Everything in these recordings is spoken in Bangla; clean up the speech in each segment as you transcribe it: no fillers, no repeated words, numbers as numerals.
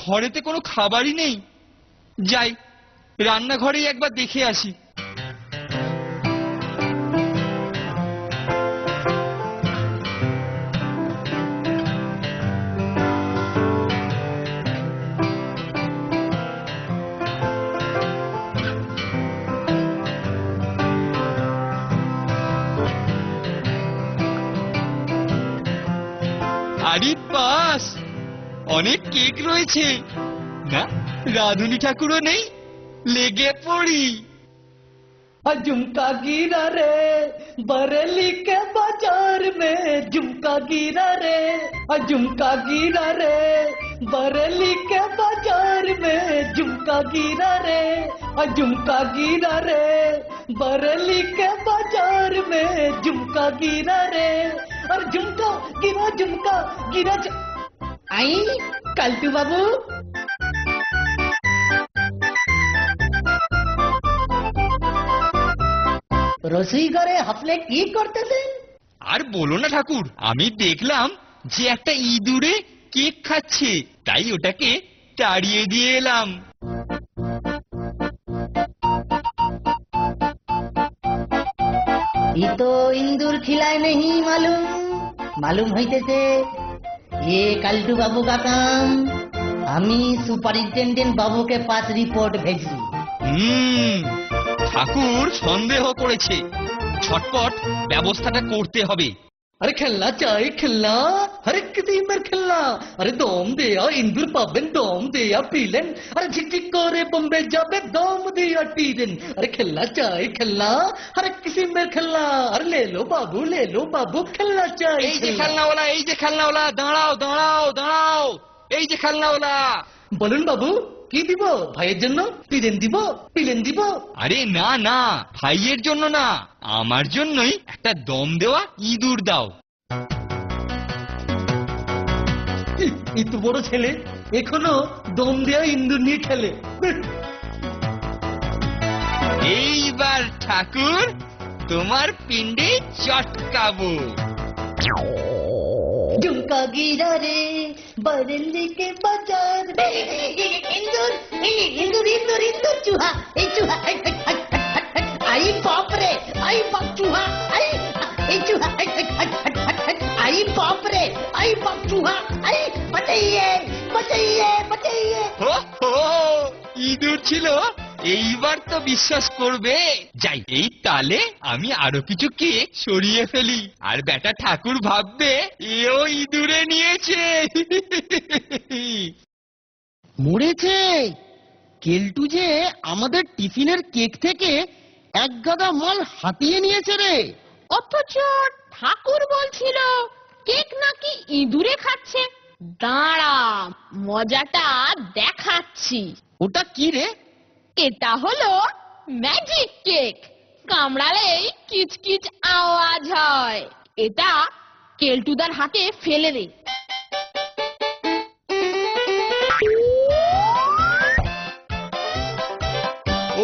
ঘরেতে কোনো খাবারই নেই। যাই, রান্নাঘরেই একবার দেখে আসি। আরে বাস, অনেক কেক রয়েছে। না, রাধুনী ঠাকুরও নেই, লেগে পড়ি। झुमका गिरा रे बरेली के बाजार में, झुमका गिरा रे झुमका गिरा रे बरेली के बाजार में, झुमका गिरा रे झुमका गिरा रे बरेली के बाजार में, झुमका गिरा रे। और झुमका गिरा आई काल्टू बाबू। রসুই ঘরে হাফলে কি করতেছেন? আর বলো না ঠাকুর, আমি দেখলাম যে একটা ইঁদুরে কেক খাচ্ছে, তাই ওটাকে তাড়িয়ে দিয়ে এলাম। ये तो इंदूर खिलाए नहीं मालूम হইতেছে ये काल्टू बाबू का काम। আমি সুপারিনটেন্ডেন্ট বাবুকে পাস রিপোর্ট ভেজছি। ঠাকুর সন্দেহ করেছে, ছটপট ব্যবস্থাটা করতে হবে। अरे खेलना चाहे खेलना, हर एक किसी में खेलना। अरे दम दिया इंदूर पाबेन, दम दिया पीलेन। अरे झिकझिक करे बम्बे जाबे, दम दिया पीलेन। अरे खेलना चाहे खेलना, हर एक किसी में खेलना। अरे ले लो बाबू खेलना चाहे। এই যে খেলনাওয়ালা, দাঁড়াও দাঁড়াও দাঁড়াও, এই যে খেলনাওয়ালা। বলুন বাবু, কি দিব? ভাইয়ের জন্য পিলেন দিব? আরে না না, ভাইয়ের জন্য না, আমার জন্যই একটা দম দেওয়া ইঁদুর দাও। এত বড় ছেলে এখনো দম দেওয়া ইঁদুর নিয়ে খেলে। এইবার ঠাকুর তোমার পিণ্ডে চটকাবো। झुमका गिरा रे बरेली के बाजार में, इंदूर चूहा आई बाप रे, आई बाप चूहा, आई चूहा, आई बाप रे, आई बाप चूहा, आई बचाइए। হো হো, ইঁদুর ছিল, এইবার তো বিশ্বাস করবে। যাই, এই তালে আমি আরো কিছু কেক সরিয়ে ফেলি, আর বেটা ঠাকুর ভাববে এও ইঁদুরে নিয়েছে। মরেছে কেলটু যে আমাদের টিফিনের কেক থেকে এক গাদা মাল হাতিয়ে নিয়েছে রে। অথচ ঠাকুর বলছিল কেক নাকি ইঁদুরে খাচ্ছে। দাঁড়া, মজাটা দেখাচ্ছি। ওটা কি রে? এটা হলো ম্যাজিক কেক। কামড়ালেই কিচকিচ আওয়াজ হয়। এটা কেলটুদার হাতে ফেলে দে।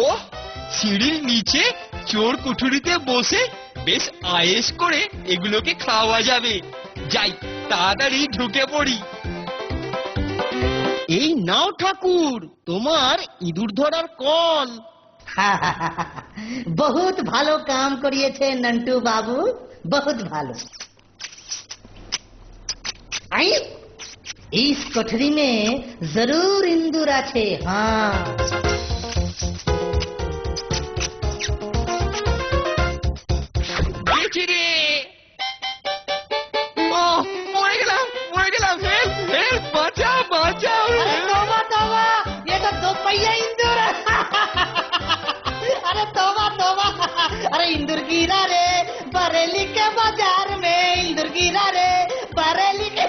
ও, সিঁড়ির নিচে চোর কুঠুরিতে বসে বেশ আয়েশ করে এগুলোকে খাওয়া যাবে। যাই, তাড়াতাড়ি ঢুকে পড়ি। এই নাও ঠাকুর, তোমার ইঁদুর ধরার কল। बहुत ভালো কাম করিয়েছে নন্টু বাবু, बहुत ভালো। आई इस कोठरी में जरूर इंदूर আছে। हाँ, দেখি রে। ও, মরে গেলাম, হেল্প, বাঁচাও। तोबा ये तो दो पहिया इंदूर। अरे तोबा, अरे इंदूर गिरा रे बरेली के बाजार में, इंदूर गिरा रे बरेली के